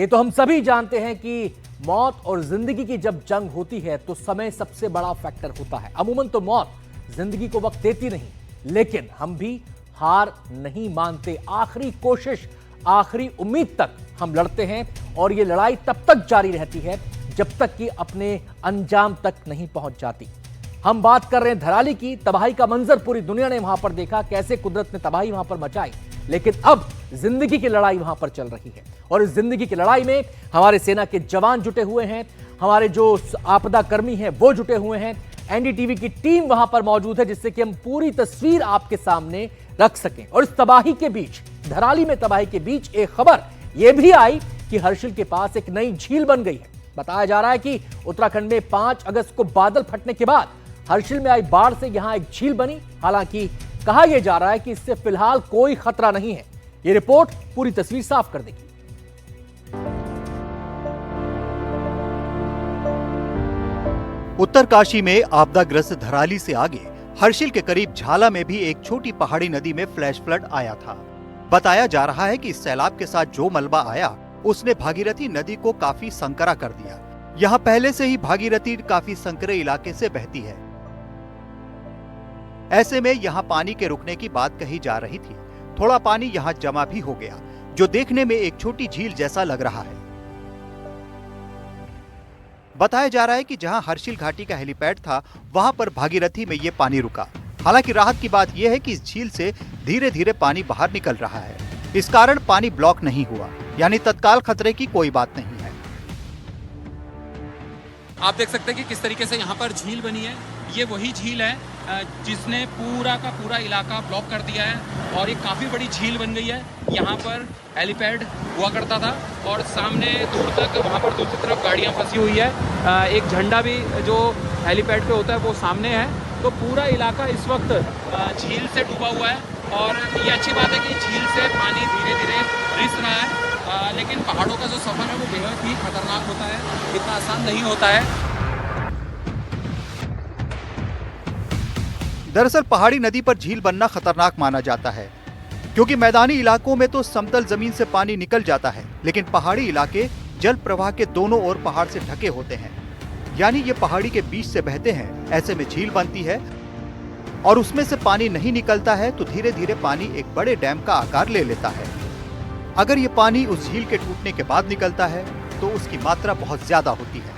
ये तो हम सभी जानते हैं कि मौत और जिंदगी की जब जंग होती है तो समय सबसे बड़ा फैक्टर होता है। अमूमन तो मौत जिंदगी को वक्त देती नहीं, लेकिन हम भी हार नहीं मानते। आखिरी कोशिश, आखिरी उम्मीद तक हम लड़ते हैं और ये लड़ाई तब तक जारी रहती है जब तक कि अपने अंजाम तक नहीं पहुंच जाती। हम बात कर रहे हैं धराली की। तबाही का मंजर पूरी दुनिया ने वहां पर देखा, कैसे कुदरत ने तबाही वहां पर मचाई, लेकिन अब जिंदगी की लड़ाई वहां पर चल रही है और इस जिंदगी की लड़ाई में हमारे सेना के जवान जुटे हुए हैं, हमारे जो आपदा कर्मी हैं वो जुटे हुए हैं। एनडीटीवी की टीम वहां पर मौजूद है जिससे कि हम पूरी तस्वीर आपके सामने रख सकें। और इस तबाही के बीच, धराली में तबाही के बीच एक खबर यह भी आई कि हर्षिल के पास एक नई झील बन गई है। बताया जा रहा है कि उत्तराखंड में 5 अगस्त को बादल फटने के बाद हर्षिल में आई बाढ़ से यहां एक झील बनी। हालांकि कहा यह जा रहा है कि इससे फिलहाल कोई खतरा नहीं है। यह रिपोर्ट पूरी तस्वीर साफ कर देगी। उत्तरकाशी में आपदाग्रस्त धराली से आगे हर्षिल के करीब झाला में भी एक छोटी पहाड़ी नदी में फ्लैश फ्लड आया था। बताया जा रहा है कि इस सैलाब के साथ जो मलबा आया उसने भागीरथी नदी को काफी संकरा कर दिया। यहाँ पहले से ही भागीरथी काफी संकरे इलाके से बहती है। ऐसे में यहाँ पानी के रुकने की बात कही जा रही थी। थोड़ा पानी यहाँ जमा भी हो गया, जो देखने में एक छोटी झील जैसा लग रहा है। बताया जा रहा है कि जहां हर्षिल घाटी का हेलीपैड था, वहां पर भागीरथी में ये पानी रुका। हालांकि राहत की बात यह है कि इस झील से धीरे धीरे पानी बाहर निकल रहा है। इस कारण पानी ब्लॉक नहीं हुआ, यानी तत्काल खतरे की कोई बात नहीं है। आप देख सकते हैं कि किस तरीके से यहाँ पर झील बनी है। ये वही झील है जिसने पूरा का पूरा इलाका ब्लॉक कर दिया है और ये काफ़ी बड़ी झील बन गई है। यहाँ पर हेलीपैड हुआ करता था और सामने दूर तक, वहाँ पर दूसरी तरफ गाड़ियाँ फंसी हुई है। एक झंडा भी जो हेलीपैड पे होता है वो सामने है। तो पूरा इलाका इस वक्त झील से डूबा हुआ है और ये अच्छी बात है कि झील से पानी धीरे धीरे रिस रहा है। लेकिन पहाड़ों का जो सफ़र है वो बेहद ही खतरनाक होता है, इतना आसान नहीं होता है। दरअसल पहाड़ी नदी पर झील बनना खतरनाक माना जाता है, क्योंकि मैदानी इलाकों में तो समतल जमीन से पानी निकल जाता है, लेकिन पहाड़ी इलाके जल प्रवाह के दोनों ओर पहाड़ से ढके होते हैं, यानी ये पहाड़ी के बीच से बहते हैं। ऐसे में झील बनती है और उसमें से पानी नहीं निकलता है तो धीरे धीरे पानी एक बड़े डैम का आकार ले लेता है। अगर ये पानी उस झील के टूटने के बाद निकलता है तो उसकी मात्रा बहुत ज्यादा होती है।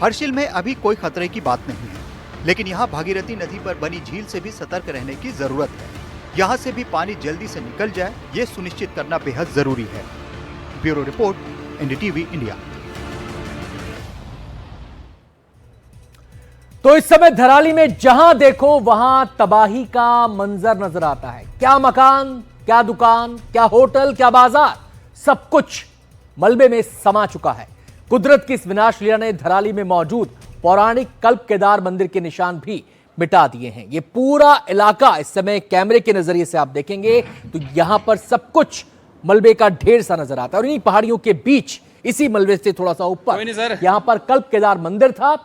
हर्षिल में अभी कोई खतरे की बात नहीं है, लेकिन यहाँ भागीरथी नदी पर बनी झील से भी सतर्क रहने की जरूरत है। यहाँ से भी पानी जल्दी से निकल जाए, ये सुनिश्चित करना बेहद जरूरी है। Bureau report, NDTV India. तो इस समय धराली में जहां देखो वहां तबाही का मंजर नजर आता है। क्या मकान, क्या दुकान, क्या होटल, क्या बाजार, सब कुछ मलबे में समा चुका है। कुदरत की इस विनाश लीला ने धराली में मौजूद पौराणिक कल्प केदार मंदिर के निशान भी मिटा दिए हैं। ये पूरा इलाका इस समय कैमरे के नजरिए से आप देखेंगे तो यहां पर सब कुछ मलबे का ढेर सा नजर आता है और इन्हीं पहाड़ियों के बीच, इसी मलबे से थोड़ा सा ऊपर यहां पर कल्प केदार मंदिर था,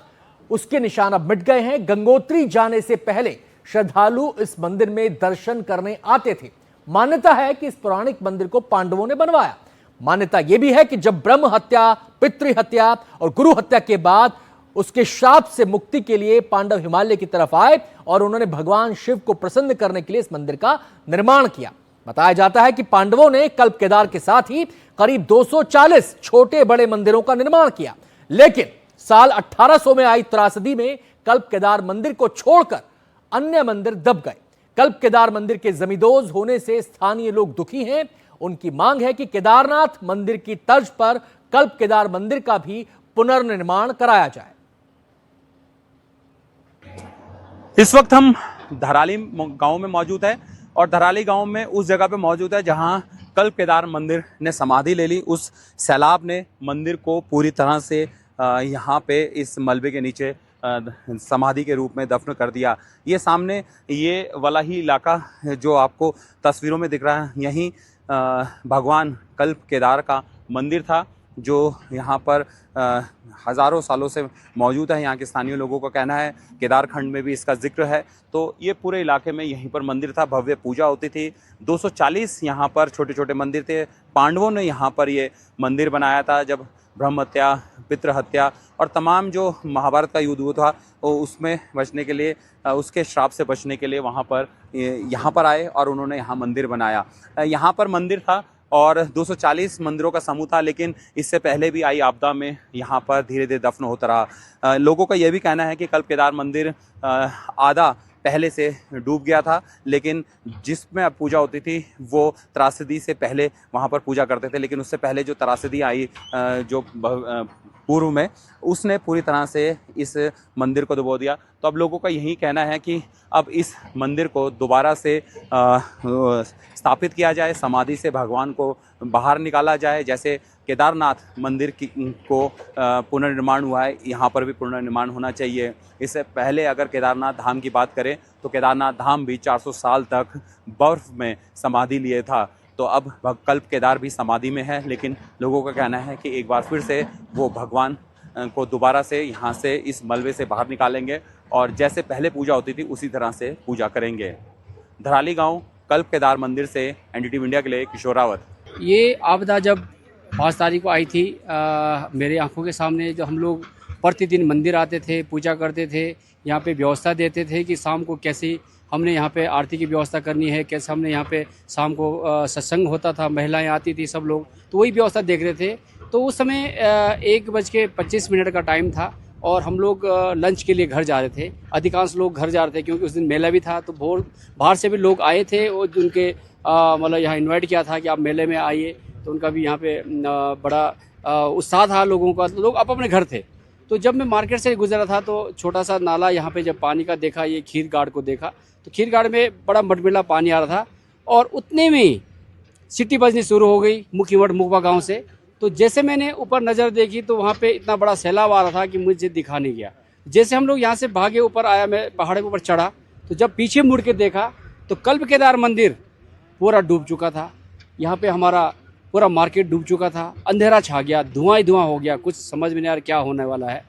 उसके निशान अब मिट गए हैं। गंगोत्री जाने से पहले श्रद्धालु इस मंदिर में दर्शन करने आते थे। मान्यता है कि इस पौराणिक मंदिर को पांडवों ने बनवाया। मान्यता यह भी है कि जब ब्रह्म हत्या, पितृ हत्या और गुरु हत्या के बाद उसके श्राप से मुक्ति के लिए पांडव हिमालय की तरफ आए और उन्होंने भगवान शिव को प्रसन्न करने के लिए इस मंदिर का निर्माण किया। बताया जाता है कि पांडवों ने कल्प केदार के साथ ही करीब 240 छोटे बड़े मंदिरों का निर्माण किया, लेकिन साल 1800 में आई त्रासदी में कल्प केदार मंदिर को छोड़कर अन्य मंदिर दब गए। कल्प केदार मंदिर के जमींदोज होने से स्थानीय लोग दुखी हैं। उनकी मांग है कि केदारनाथ मंदिर की तर्ज पर कल्प केदार मंदिर का भी पुनर्निर्माण कराया जाए। इस वक्त हम धराली गांव में मौजूद है और धराली गांव में उस जगह पे मौजूद है जहां कल्प केदार मंदिर ने समाधि ले ली। उस सैलाब ने मंदिर को पूरी तरह से यहाँ पे इस मलबे के नीचे समाधि के रूप में दफन कर दिया। ये सामने ये वाला ही इलाका जो आपको तस्वीरों में दिख रहा है, यहीं भगवान कल्प केदार का मंदिर था। जो यहाँ पर हज़ारों सालों से मौजूद है। यहाँ के स्थानीय लोगों का कहना है, केदारखंड में भी इसका जिक्र है। तो ये पूरे इलाके में यहीं पर मंदिर था, भव्य पूजा होती थी। 240 यहाँ पर छोटे छोटे मंदिर थे। पांडवों ने यहाँ पर ये मंदिर बनाया था जब ब्रह्म हत्या, पितृ हत्या और तमाम जो महाभारत का युद्ध हुआ था वो उसमें बचने के लिए, उसके श्राप से बचने के लिए वहाँ पर यहाँ पर आए और उन्होंने यहाँ मंदिर बनाया। यहाँ पर मंदिर था और 240 मंदिरों का समूह था, लेकिन इससे पहले भी आई आपदा में यहाँ पर धीरे धीरे दफन होता रहा। लोगों का यह भी कहना है कि कल्प केदार मंदिर आधा पहले से डूब गया था, लेकिन जिसमें अब पूजा होती थी वो त्रासदी से पहले वहाँ पर पूजा करते थे, लेकिन उससे पहले जो त्रासदी आई जो पूर्व में, उसने पूरी तरह से इस मंदिर को डुबो दिया। तो अब लोगों का यही कहना है कि अब इस मंदिर को दोबारा से स्थापित किया जाए, समाधि से भगवान को बाहर निकाला जाए। जैसे केदारनाथ मंदिर को पुनर्निर्माण हुआ है, यहाँ पर भी पुनर्निर्माण होना चाहिए। इससे पहले अगर केदारनाथ धाम की बात करें तो केदारनाथ धाम भी 400 साल तक बर्फ़ में समाधि लिए था। तो अब कल्प केदार भी समाधि में है, लेकिन लोगों का कहना है कि एक बार फिर से वो भगवान को दोबारा से यहाँ से इस मलबे से बाहर निकालेंगे और जैसे पहले पूजा होती थी उसी तरह से पूजा करेंगे। धराली गांव कल्प केदार मंदिर से एनडीटीवी इंडिया के लिए किशोर रावत। ये आपदा जब 5 तारीख को आई थी, मेरे आंखों के सामने जो हम लोग प्रतिदिन मंदिर आते थे, पूजा करते थे, यहाँ पे व्यवस्था देते थे कि शाम को कैसे हमने यहाँ पे आरती की व्यवस्था करनी है, कैसे हमने यहाँ पे शाम को सत्संग होता था, महिलाएं आती थी, सब लोग, तो वही व्यवस्था देख रहे थे। तो उस समय 1:25 का टाइम था और हम लोग लंच के लिए घर जा रहे थे। अधिकांश लोग घर जा रहे थे क्योंकि उस दिन मेला भी था, तो बाहर से भी लोग आए थे और उनके मतलब यहाँ इन्वाइट किया था कि आप मेले में आइए, तो उनका भी यहाँ पे बड़ा उत्साह था लोगों का। तो लोग अपने घर थे। तो जब मैं मार्केट से गुजरा था तो छोटा सा नाला यहाँ पे जब पानी का देखा, ये खीर गाड़ को देखा, तो खीर गाड़ में बड़ा मटमिला पानी आ रहा था और उतने में सिटी बजनी शुरू हो गई मुखीमठ मुखबा गांव से। तो जैसे मैंने ऊपर नज़र देखी तो वहाँ पे इतना बड़ा सैलाब आ रहा था कि मुझे दिखा नहीं गया। जैसे हम लोग यहाँ से भागे ऊपर आया, मैं पहाड़ के ऊपर चढ़ा, तो जब पीछे मुड़ के देखा तो कल्प केदार मंदिर पूरा डूब चुका था। यहाँ पे हमारा पूरा मार्केट डूब चुका था, अंधेरा छा गया, धुआं ही धुआं हो गया, कुछ समझ में नहीं आ रहा क्या होने वाला है।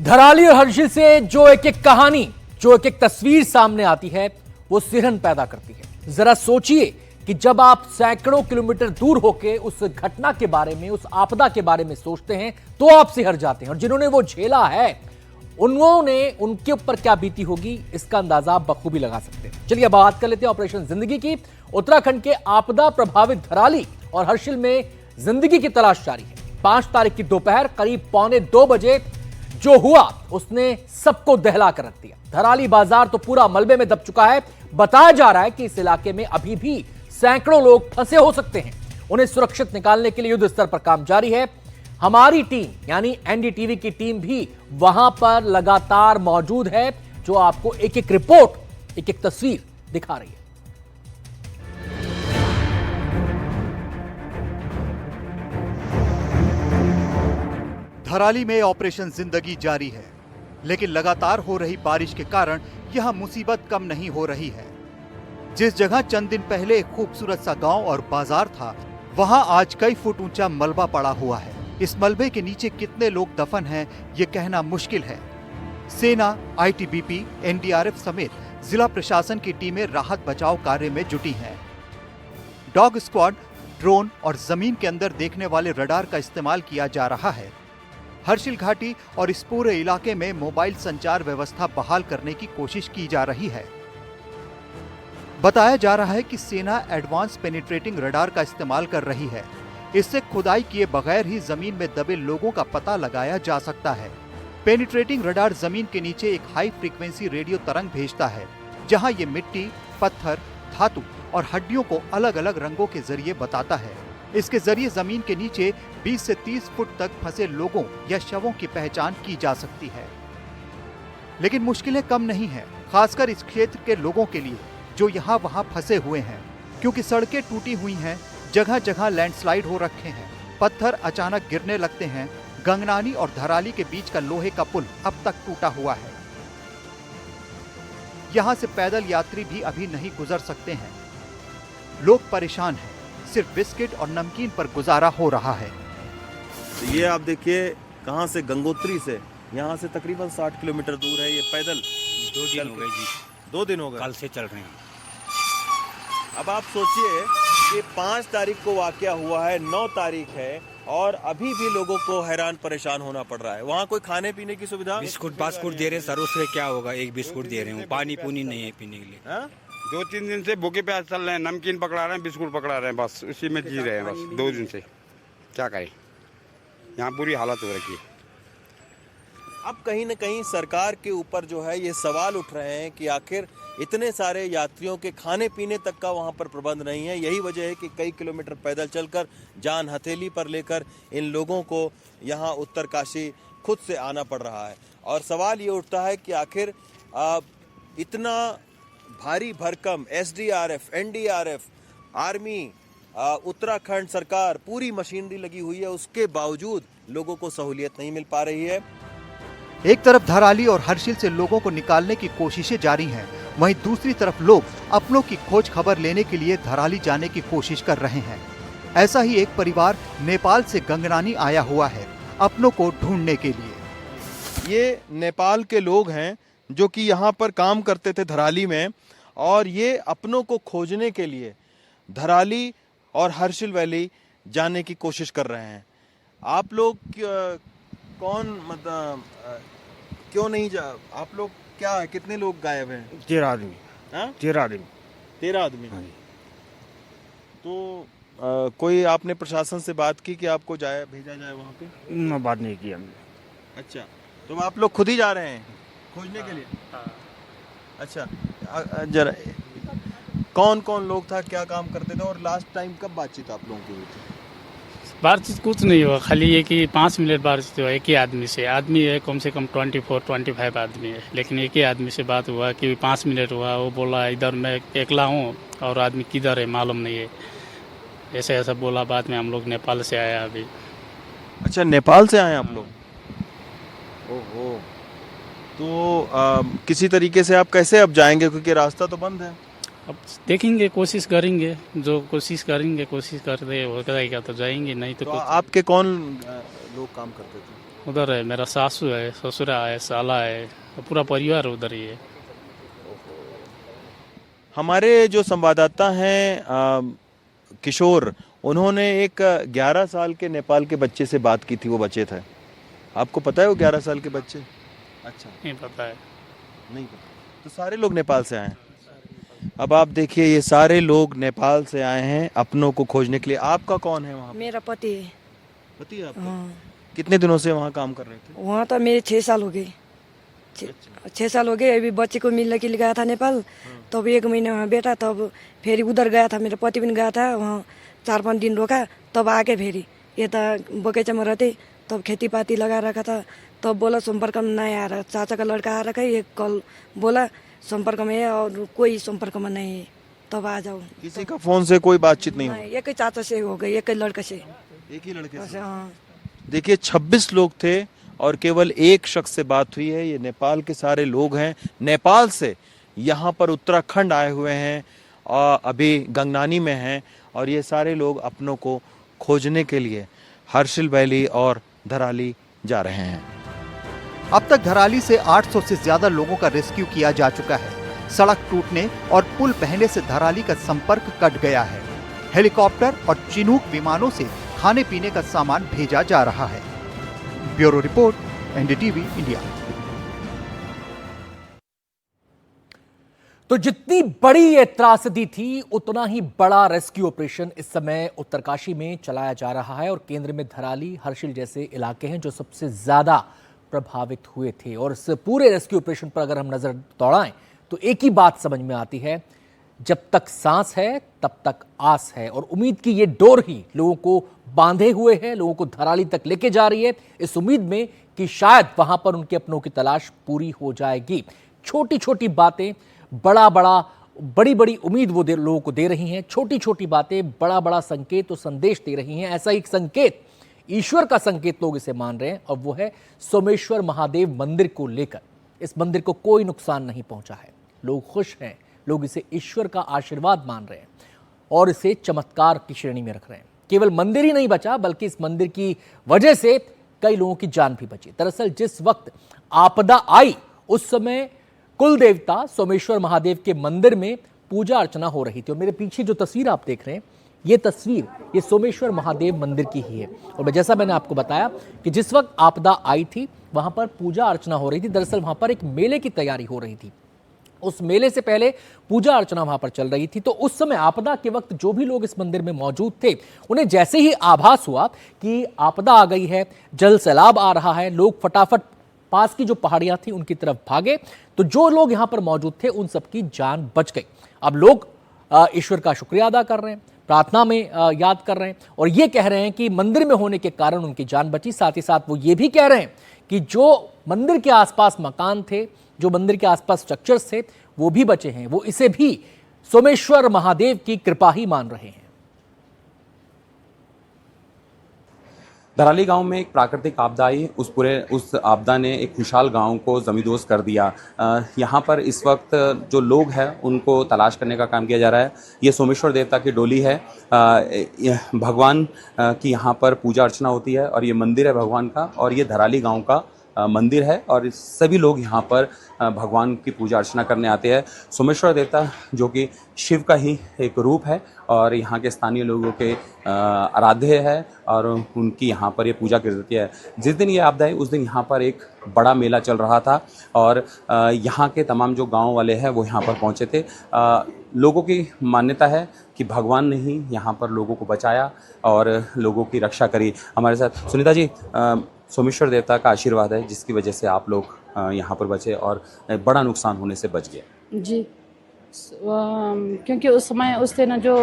धराली और हर्षिल से जो एक एक कहानी, जो एक एक तस्वीर सामने आती है वो सिहरन पैदा करती है। जरा सोचिए कि जब आप सैकड़ों किलोमीटर दूर होकर उस घटना के बारे में, उस आपदा के बारे में सोचते हैं तो आप सिहर जाते हैं, और जिन्होंने वो झेला है उनके ऊपर क्या बीती होगी इसका अंदाजा आप बखूबी लगा सकते हैं। चलिए बात कर लेते हैं ऑपरेशन जिंदगी की। उत्तराखंड के आपदा प्रभावित धराली और हर्षिल में जिंदगी की तलाश जारी है। 5 तारीख की दोपहर करीब 1:45 बजे जो हुआ उसने सबको दहला कर रख दिया। धराली बाजार तो पूरा मलबे में दब चुका है। बताया जा रहा है कि इस इलाके में अभी भी सैकड़ों लोग फंसे हो सकते हैं। उन्हें सुरक्षित निकालने के लिए युद्ध स्तर पर काम जारी है। हमारी टीम यानी एनडीटीवी की टीम भी वहां पर लगातार मौजूद है, जो आपको एक एक रिपोर्ट, एक एक तस्वीर दिखा रही है। धराली में ऑपरेशन जिंदगी जारी है, लेकिन लगातार हो रही बारिश के कारण यह मुसीबत कम नहीं हो रही है। जिस जगह चंद दिन पहले एक खूबसूरत सा गांव और बाजार था, वहां आज कई फुट ऊंचा मलबा पड़ा हुआ है। इस मलबे के नीचे कितने लोग दफन हैं, ये कहना मुश्किल है। सेना, आईटीबीपी, एनडीआरएफ समेत जिला प्रशासन की टीमें राहत बचाव कार्य में जुटी हैं। डॉग स्क्वाड, ड्रोन और जमीन के अंदर देखने वाले रडार का इस्तेमाल किया जा रहा है। हर्षिल घाटी और इस पूरे इलाके में मोबाइल संचार व्यवस्था बहाल करने की कोशिश की जा रही है। बताया जा रहा है कि सेना एडवांस पेनिट्रेटिंग रडार का इस्तेमाल कर रही है। इससे खुदाई किए बगैर ही जमीन में दबे लोगों का पता लगाया जा सकता है। पेनिट्रेटिंग रडार जमीन के नीचे एक हाई फ्रीक्वेंसी रेडियो तरंग भेजता है, जहां ये मिट्टी, पत्थर, धातु और हड्डियों को अलग अलग रंगों के जरिए बताता है। इसके जरिए जमीन के नीचे 20 से 30 फुट तक फंसे लोगों या शवों की पहचान की जा सकती है। लेकिन मुश्किलें कम नहीं है, खासकर इस क्षेत्र के लोगों के लिए जो यहाँ वहाँ फंसे हुए हैं, क्योंकि सड़कें टूटी हुई हैं, जगह जगह लैंडस्लाइड हो रखे हैं, पत्थर अचानक गिरने लगते हैं। गंगनानी और धराली के बीच का लोहे का पुल अब तक टूटा हुआ है। यहाँ से पैदल यात्री भी अभी नहीं गुजर सकते हैं। लोग परेशान हैं, सिर्फ बिस्किट और नमकीन पर गुजारा हो रहा है। तो ये आप देखिए कहाँ से, गंगोत्री से, यहाँ से तकरीबन 60 किलोमीटर दूर है। ये पैदल 2 दिन हो गए जी, 2 दिन हो गए, कल से चल रहे हैं। अब आप सोचिए कि 5 तारीख को वाकया हुआ है, 9 तारीख है और अभी भी लोगों को हैरान परेशान होना पड़ रहा है। वहाँ कोई खाने पीने की सुविधा, बिस्कुट बास्कुट दे रहे सर, उससे क्या होगा? एक बिस्कुट दे रहे हूँ, पानी पुनी नहीं है पीने के लिए। हाँ? 2-3 दिन से भूखे प्यास चल रहे हैं, नमकीन पकड़ा रहे हैं, बिस्कुट पकड़ा रहे हैं, बस उसी में जी रहे हैं बस 2 दिन से। क्या करें, यहाँ पूरी हालत हो रखी है। अब कहीं न कहीं सरकार के ऊपर जो है ये सवाल उठ रहे हैं कि आखिर इतने सारे यात्रियों के खाने पीने तक का वहाँ पर प्रबंध नहीं है। यही वजह है कि कई किलोमीटर पैदल चलकर जान हथेली पर लेकर इन लोगों को यहाँ उत्तरकाशी खुद से आना पड़ रहा है। और सवाल ये उठता है कि आखिर इतना भारी भरकम SDRF, NDRF, आर्मी, उत्तराखंड सरकार, पूरी मशीनरी लगी हुई है, उसके बावजूद लोगों को सहूलियत नहीं मिल पा रही है। एक तरफ धराली और हर्षिल से लोगों को निकालने की कोशिशें जारी हैं, वहीं दूसरी तरफ लोग अपनों की खोज खबर लेने के लिए धराली जाने की कोशिश कर रहे हैं। ऐसा ही एक परिवार नेपाल से गंगनानी आया हुआ है अपनों को ढूंढने के लिए। ये नेपाल के लोग हैं जो कि यहाँ पर काम करते थे धराली में, और ये अपनों को खोजने के लिए धराली और हर्षिल वैली जाने की कोशिश कर रहे हैं। आप लोग कौन, मतलब क्यों नहीं जा, आप लोग क्या है, कितने लोग गायब हैं? 13 आदमी। हाँ? 13 आदमी। 13 आदमी। तो कोई आपने प्रशासन से बात की कि आपको भेजा जाए वहाँ पे? बात नहीं की हमने। अच्छा, तो आप लोग खुद ही जा रहे हैं खोजने के लिए? अच्छा, जरा कौन कौन लोग था, क्या काम करते थे, और लास्ट टाइम कब बातचीत आप लोगों की हुई थी? बातचीत कुछ नहीं हुआ, खाली ये कि 5 मिनट बातचीत हुआ एक ही आदमी से। आदमी है कम से कम 24-25 आदमी है, लेकिन एक ही आदमी से बात हुआ कि 5 मिनट हुआ। वो बोला इधर मैं अकेला हूँ और आदमी किधर है मालूम नहीं है, ऐसे ऐसा बोला। बाद में हम लोग नेपाल से आया अभी। अच्छा, नेपाल से आए आप लोग? ओहो, तो किसी तरीके से आप कैसे अब जाएंगे, क्योंकि रास्ता तो बंद है? अब देखेंगे, कोशिश करेंगे, जो कोशिश करेंगे, कोशिश करते हो जाएगा तो जाएंगे, नहीं तो कुछ। आपके कौन लोग काम करते थे? उधर है मेरा सासू है, ससुरा है, साला है, पूरा परिवार उधर ही है। हमारे जो संवाददाता हैं किशोर, उन्होंने एक 11 साल के नेपाल के बच्चे से बात की थी। वो बच्चे थे, आपको पता है वो 11 साल के बच्चे? अच्छा, नहीं पता है। नहीं पता। तो सारे लोग नेपाल से आए हैं। अब आप देखिए, ये सारे लोग नेपाल से आए हैं अपनों को खोजने के लिए। आपका कौन है वहाँ? मेरा पति है। पति है आपका? हाँ। कितने दिनों से वहाँ काम कर रहे थे? वहाँ तो मेरे 6 साल हो गए। 6 साल हो गए। अभी बच्चे को मिलने के लिए गया था नेपाल, तब 1 महीना में बेटा, तब फिर उधर गया था। मेरा पति भी गया था वहाँ, 4-5 दिन रोका, तब आके फेरि यता बगैँचामा रहते, तब खेती पाती लगा रखा था। तब बोला संपर्क में नहीं आ रहा, चाचा का लड़का आ रखा है, एक कल बोला संपर्क में है और कोई संपर्क में नहीं है, तब आ जाओ। किसी का फोन से कोई बातचीत नहीं हुई? एक ही चाचा से हो गई, एक ही लड़के से। एक ही लड़के से? हाँ। देखिए, 26 लोग थे और केवल एक शख्स से बात हुई है। ये नेपाल के सारे लोग हैं, नेपाल से यहाँ पर उत्तराखंड आए हुए हैं और अभी गंगनानी में हैं, और ये सारे लोग अपनों को खोजने के लिए हर्षिल वैली और धराली जा रहे हैं। अब तक धराली से 800 से ज्यादा लोगों का रेस्क्यू किया जा चुका है। सड़क टूटने और पुल बहने से धराली का संपर्क कट गया है। हेलीकॉप्टर और चिनूक विमानों से खाने पीने का सामान भेजा जा रहा है। Bureau report, NDTV India. तो जितनी बड़ी ये त्रासदी थी, उतना ही बड़ा रेस्क्यू ऑपरेशन इस समय उत्तरकाशी में चलाया जा रहा है, और केंद्र में धराली, हर्षिल जैसे इलाके हैं जो सबसे ज्यादा प्रभावित हुए थे। और इस पूरे रेस्क्यू ऑपरेशन पर अगर हम नजर दौड़ाएं तो एक ही बात समझ में आती है, जब तक सांस है तब तक आस है। और उम्मीद की ये डोर ही लोगों को बांधे हुए है, लोगों को धराली तक लेके जा रही है, इस उम्मीद में कि शायद वहां पर उनके अपनों की तलाश पूरी हो जाएगी। छोटी छोटी बातें बड़ी बड़ी उम्मीद वो लोगों को दे रही हैं। छोटी छोटी बातें बड़ा बड़ा संकेत और संदेश दे रही हैं। ऐसा एक संकेत, ईश्वर का संकेत लोग इसे मान रहे हैं, और वो है सोमेश्वर महादेव मंदिर को लेकर। इस मंदिर को कोई नुकसान नहीं पहुंचा है, लोग खुश हैं, लोग इसे ईश्वर का आशीर्वाद मान रहे हैं। और इसे चमत्कार की श्रेणी में रख रहे हैं। केवल मंदिर ही नहीं बचा, बल्कि इस मंदिर की वजह से कई लोगों की जान भी बची। दरअसल जिस वक्त आपदा आई उस समय कुल देवता सोमेश्वर महादेव के मंदिर में पूजा अर्चना हो रही थी। और मेरे पीछे जो तस्वीर आप देख रहे हैं, ये तस्वीर ये सोमेश्वर महादेव मंदिर की ही है। और जैसा मैंने आपको बताया कि जिस वक्त आपदा आई थी वहां पर पूजा अर्चना हो रही थी। दरअसल वहां पर एक मेले की तैयारी हो रही थी। उस मेले से पहले पूजा अर्चना वहां पर चल रही थी। तो उस समय आपदा के वक्त जो भी लोग इस मंदिर में मौजूद थे, उन्हें जैसे ही आभास हुआ कि आपदा आ गई है, जल सैलाब आ रहा है, लोग फटाफट पास की जो पहाड़ियां थी उनकी तरफ भागे। तो जो लोग यहां पर मौजूद थे उन सबकी जान बच गई। अब लोग ईश्वर का शुक्रिया अदा कर रहे हैं, प्रार्थना में याद कर रहे हैं और ये कह रहे हैं कि मंदिर में होने के कारण उनकी जान बची। साथ ही साथ वो ये भी कह रहे हैं कि जो मंदिर के आसपास मकान थे, जो मंदिर के आसपास स्ट्रक्चर्स थे, वो भी बचे हैं। वो इसे भी सोमेश्वर महादेव की कृपा ही मान रहे हैं। धराली गांव में एक प्राकृतिक आपदा आई। उस आपदा ने एक खुशहाल गांव को जमींदोज कर दिया। यहाँ पर इस वक्त जो लोग हैं उनको तलाश करने का काम किया जा रहा है। ये सोमेश्वर देवता की डोली है। भगवान की यहाँ पर पूजा अर्चना होती है और ये मंदिर है भगवान का, और ये धराली गांव का मंदिर है और सभी लोग यहाँ पर भगवान की पूजा अर्चना करने आते हैं। सोमेश्वर देवता जो कि शिव का ही एक रूप है और यहाँ के स्थानीय लोगों के आराध्य है और उनकी यहाँ पर ये पूजा की जाती है। जिस दिन ये आपदा है उस दिन यहाँ पर एक बड़ा मेला चल रहा था और यहाँ के तमाम जो गांव वाले हैं वो यहाँ पर पहुँचे थे। लोगों की मान्यता है कि भगवान ने ही यहाँ पर लोगों को बचाया और लोगों की रक्षा करी। हमारे साथ सुनीता जी, सोमेश्वर देवता का आशीर्वाद है जिसकी वजह से आप लोग यहाँ पर बचे और बड़ा नुकसान होने से बच गए। जी, क्योंकि उस समय उस दिन जो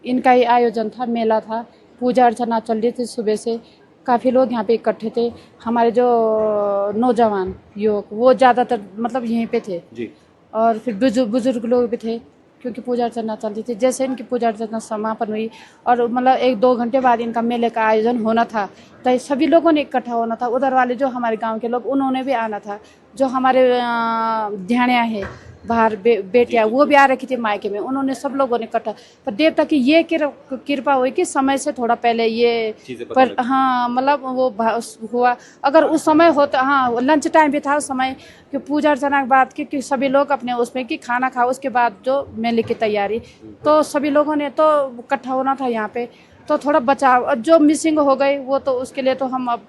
इनका ही आयोजन था, मेला था, पूजा अर्चना चल रही थी सुबह से, काफ़ी लोग यहाँ पे इकट्ठे थे। हमारे जो नौजवान युवक वो ज़्यादातर मतलब यहीं पे थे जी, और फिर बुजुर्ग लोग भी थे क्योंकि पूजा अर्चना चलती थी। जैसे इनकी पूजा अर्चना समापन हुई और मतलब 1-2 घंटे बाद इनका मेले का आयोजन होना था, तो सभी लोगों ने इकट्ठा होना था। उधर वाले जो हमारे गांव के लोग उन्होंने भी आना था। जो हमारे ध्यानिया है बाहर बेटियाँ वो भी आ रखी थी मायके में, उन्होंने सब लोगों ने इकट्ठा। पर देवता की ये कृपा हुई कि समय से थोड़ा पहले ये पर हाँ मतलब वो हुआ। अगर उस समय होता, हाँ लंच टाइम भी था उस समय कि पूजा अर्चना के बाद कि सभी लोग अपने उसमें कि खाना खाओ, उसके बाद जो मेले की तैयारी, तो सभी लोगों ने तो इकट्ठा होना था यहाँ पे, तो थोड़ा बचाव जो मिसिंग हो गई वो तो उसके लिए तो हम अब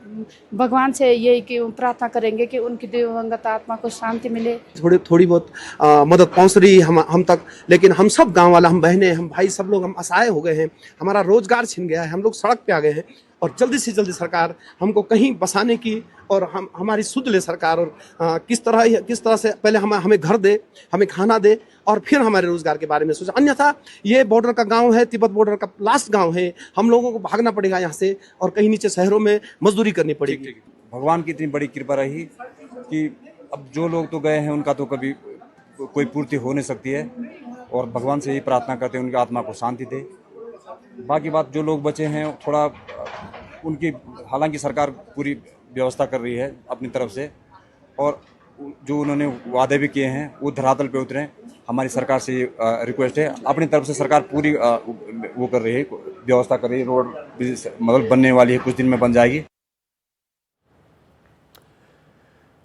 भगवान से यही कि प्रार्थना करेंगे कि उनकी दिवंगत आत्मा को शांति मिले। थोड़ी बहुत मदद पहुंच रही हम तक, लेकिन हम सब गांव वाला, हम बहनें, हम भाई, सब लोग हम असहाय हो गए हैं। हमारा रोजगार छिन गया है, हम लोग सड़क पे आ गए हैं और जल्दी से जल्दी सरकार हमको कहीं बसाने की और हमारी सुध ले सरकार, और किस तरह से पहले हमें घर दे, हमें खाना दे और फिर हमारे रोजगार के बारे में सोचे। अन्यथा ये बॉर्डर का गांव है, तिब्बत बॉर्डर का लास्ट गांव है, हम लोगों को भागना पड़ेगा यहाँ से और कहीं नीचे शहरों में मजदूरी करनी पड़ेगी। भगवान की इतनी बड़ी कृपा रही कि अब जो लोग तो गए हैं उनका तो कभी कोई पूर्ति हो नहीं सकती है और भगवान से ही प्रार्थना करते हैं उनकी आत्मा को शांति दे। बाकी बात जो लोग बचे हैं थोड़ा उनकी, हालांकि सरकार पूरी व्यवस्था कर रही है अपनी तरफ से और जो उन्होंने वादे भी किए हैं वो धरातल पे उतरे। हमारी सरकार से रिक्वेस्ट है, अपनी तरफ से सरकार पूरी वो कर रही है, व्यवस्था कर रही है। रोड मतलब बनने वाली है, कुछ दिन में बन जाएगी।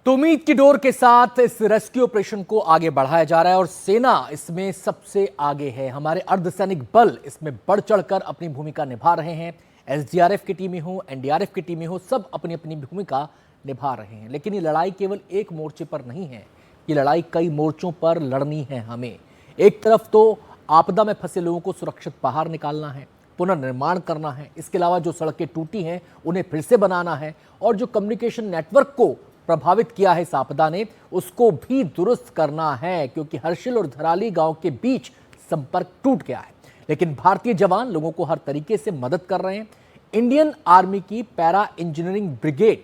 तो उम्मीद की डोर के साथ इस रेस्क्यू ऑपरेशन को आगे बढ़ाया जा रहा है और सेना इसमें सबसे आगे है। हमारे अर्धसैनिक बल इसमें बढ़ चढ़कर अपनी भूमिका निभा रहे हैं। एसडीआरएफ की टीमें हो, एनडीआरएफ की टीमें हो, सब अपनी अपनी भूमिका निभा रहे हैं। लेकिन ये लड़ाई केवल एक मोर्चे पर नहीं है, ये लड़ाई कई मोर्चों पर लड़नी है हमें। एक तरफ तो आपदा में फंसे लोगों को सुरक्षित बाहर निकालना है, पुनर्निर्माण करना है। इसके अलावा जो सड़कें टूटी हैं उन्हें फिर से बनाना है और जो कम्युनिकेशन नेटवर्क को प्रभावित किया है इस आपदा ने उसको भी दुरुस्त करना है, क्योंकि हर्षिल और धराली गांव के बीच संपर्क टूट गया है। लेकिन भारतीय जवान लोगों को हर तरीके से मदद कर रहे हैं। इंडियन आर्मी की पैरा इंजीनियरिंग ब्रिगेड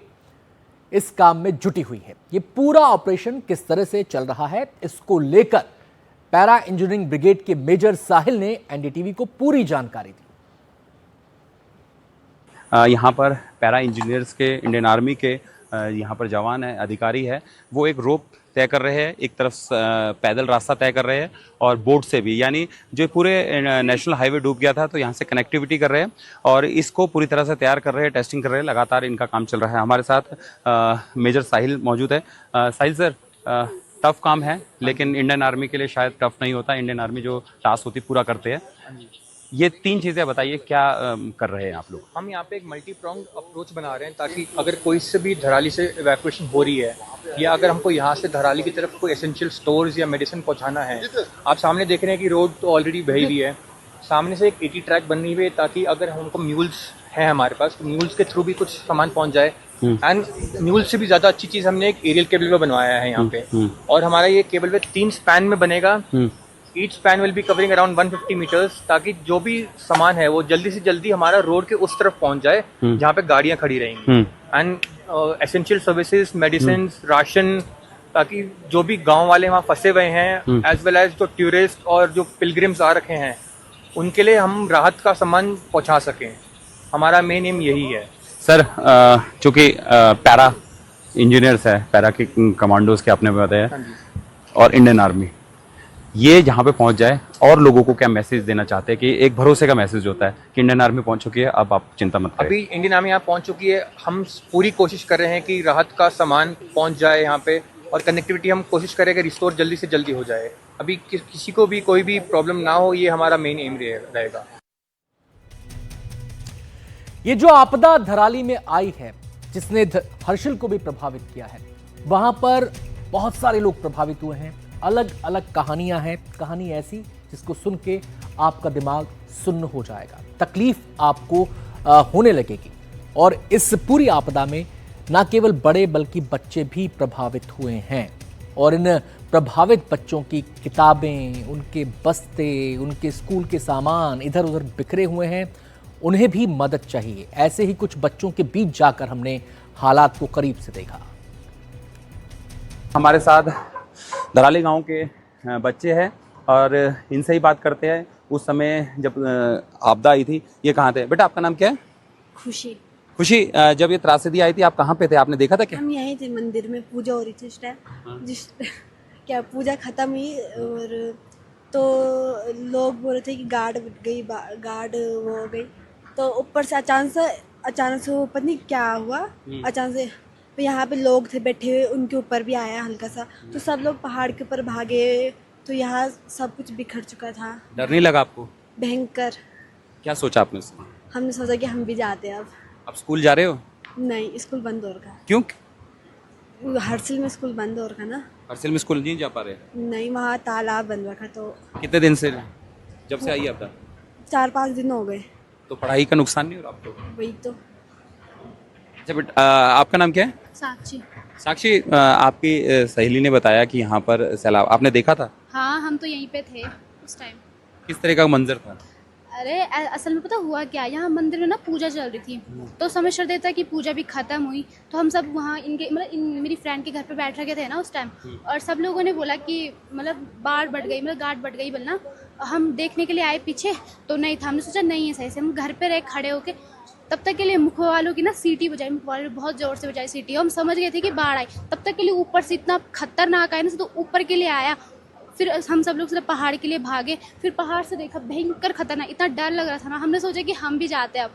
इस काम में जुटी हुई है। ये पूरा ऑपरेशन किस तरह से चल रहा है इसको लेकर पैरा इंजीनियरिंग ब्रिगेड के मेजर साहिल ने एनडीटीवी को पूरी जानकारी दी। यहाँ पर पैरा इंजीनियर्स के, इंडियन आर्मी के यहाँ पर जवान है, अधिकारी है, वो एक रोप तय कर रहे हैं, एक तरफ पैदल रास्ता तय कर रहे हैं और बोट से भी, यानी जो पूरे नेशनल हाईवे डूब गया था तो यहाँ से कनेक्टिविटी कर रहे हैं और इसको पूरी तरह से तैयार कर रहे हैं, टेस्टिंग कर रहे हैं, लगातार इनका काम चल रहा है। हमारे साथ मेजर साहिल मौजूद है। साहिल सर, टफ काम है लेकिन इंडियन आर्मी के लिए शायद टफ नहीं होता, इंडियन आर्मी जो टास्क होती पूरा करते हैं। ये 3 चीज़ें बताइए, क्या कर रहे हैं आप लोग? हम यहाँ पे एक मल्टी प्रॉन्ग अप्रोच बना रहे हैं ताकि अगर कोई से भी धराली से इवैक्यूएशन हो रही है या अगर हमको यहाँ से धराली की तरफ कोई एसेंशियल स्टोर्स या मेडिसिन पहुँचाना है, आप सामने देख रहे हैं कि रोड तो ऑलरेडी बही हुई है, सामने से एक 80 ट्रैक बनी हुई है ताकि अगर हमको म्यूल्स हैं हमारे पास तो म्यूल्स के थ्रू भी कुछ सामान पहुँच जाए। एंड म्यूल से भी ज़्यादा अच्छी चीज़ हमने एक एरियल केबल वे बनवाया है यहाँ पे, और हमारा ये केबल वे 3 स्पैन में बनेगा। Each span will be covering around 150 metres ताकि जो भी सामान है वो जल्दी से जल्दी हमारा रोड के उस तरफ पहुंच जाए जहाँ पे गाड़ियाँ खड़ी रहेंगी। And essential services, medicine, ration, ताकि जो भी गांव वाले वहाँ फंसे हुए हैं एज वेल एज जो टूरिस्ट और जो पिलग्रिम्स आ रखे हैं उनके लिए हम राहत का सामान पहुँचा सकें। हमारा मेन एम यही है। सर, चूँकि पैरा इंजीनियर्स है, पैरा के कमांडोज के आपने बताया और इंडियन आर्मी, ये जहाँ पे पहुँच जाए और लोगों को क्या मैसेज देना चाहते हैं कि एक भरोसे का मैसेज होता है कि इंडियन आर्मी पहुँच चुकी है, अब आप चिंता मत करें। अभी इंडियन आर्मी यहाँ पहुँच चुकी है, हम पूरी कोशिश कर रहे हैं कि राहत का सामान पहुँच जाए यहाँ पे और कनेक्टिविटी हम कोशिश करें कि रिस्टोर जल्दी से जल्दी हो जाए। अभी किसी को भी कोई भी प्रॉब्लम ना हो, ये हमारा मेन एम रहेगा। ये जो आपदा धराली में आई है जिसने हर्षिल को भी प्रभावित किया है, वहां पर बहुत सारे लोग प्रभावित हुए हैं, अलग अलग कहानियां हैं। कहानी ऐसी जिसको सुन के आपका दिमाग सुन्न हो जाएगा, तकलीफ आपको होने लगेगी। और इस पूरी आपदा में ना केवल बड़े बल्कि बच्चे भी प्रभावित हुए हैं और इन प्रभावित बच्चों की किताबें, उनके बस्ते, उनके स्कूल के सामान इधर उधर बिखरे हुए हैं, उन्हें भी मदद चाहिए। ऐसे ही कुछ बच्चों के बीच जाकर हमने हालात को करीब से देखा। हमारे साथ दराली गांव के बच्चे हैं और इनसे ही बात करते हैं। उस समय जब आपदा आई थी, ये कहाँ थे? बेटा, आपका नाम क्या है? खुशी। खुशी, जब ये त्रासदी आई थी आप कहाँ पे थे? आपने देखा था क्या? हम यहीं थे, मंदिर में पूजा हो रही थी उस टाइम। क्या पूजा खत्म हुई और तो लोग बोल रहे थे कि गार्ड गई, गार्ड वो हो गई, तो ऊपर से अचानक से वो पता नहीं क्या हुआ, अचानक से तो यहाँ पे लोग थे बैठे हुए, उनके ऊपर भी आया हल्का सा, तो सब लोग पहाड़ के ऊपर भागे, तो यहाँ सब कुछ बिखर चुका था। डर नहीं लगा आपको? भयंकर। क्या सोचा आपने? हमने सोचा कि हम भी जाते हैं। अब स्कूल जा रहे हो? नहीं, स्कूल बंद हो रखा। क्यों? हर्षिल में स्कूल बंद हो रखा ना। हर्षिल में स्कूल नहीं जा पा रहे? नहीं, वहाँ तालाब बंद रखा। तो कितने दिन से, जब से आई आपदा? 4-5 दिन हो गए। तो पढ़ाई का नुकसान नहीं हो रहा आपको? वही तो। अच्छा बेटा, आपका नाम क्या है? साक्षी। साक्षी, आपकी सहेली ने बताया कि यहाँ पर सैलाब, आपने देखा था? हाँ, हम तो यहीं पे थे उस टाइम। किस तरह का मंजर था? अरे असल में पता हुआ क्या, यहाँ मंदिर में ना पूजा चल रही थी, तो समय श्रद्धा था कि पूजा भी खत्म हुई, तो हम सब वहाँ इनके मतलब मेरी फ्रेंड के घर पे बैठ रखे थे ना उस टाइम, और सब लोगों ने बोला कि मतलब बाढ़ बढ़ गई, मतलब गार्ड बढ़ गई बोलना। हम देखने के लिए आए पीछे, तो नहीं था, हमने सोचा नहीं है सही से, हम घर पे रहे खड़े होके, तब तक के लिए मुख वालों की ना सीटी बजाई, मुख वालों ने बहुत ज़ोर से बजाई सीटी, हम समझ गए थे कि बाढ़ आई। तब तक के लिए ऊपर से इतना खतरनाक आया ना, तो ऊपर के लिए आया, फिर हम सब लोग सिर्फ पहाड़ के लिए भागे, फिर पहाड़ से देखा भयंकर खतरनाक, इतना डर लग रहा था ना, हमने सोचा कि हम भी जाते हैं अब।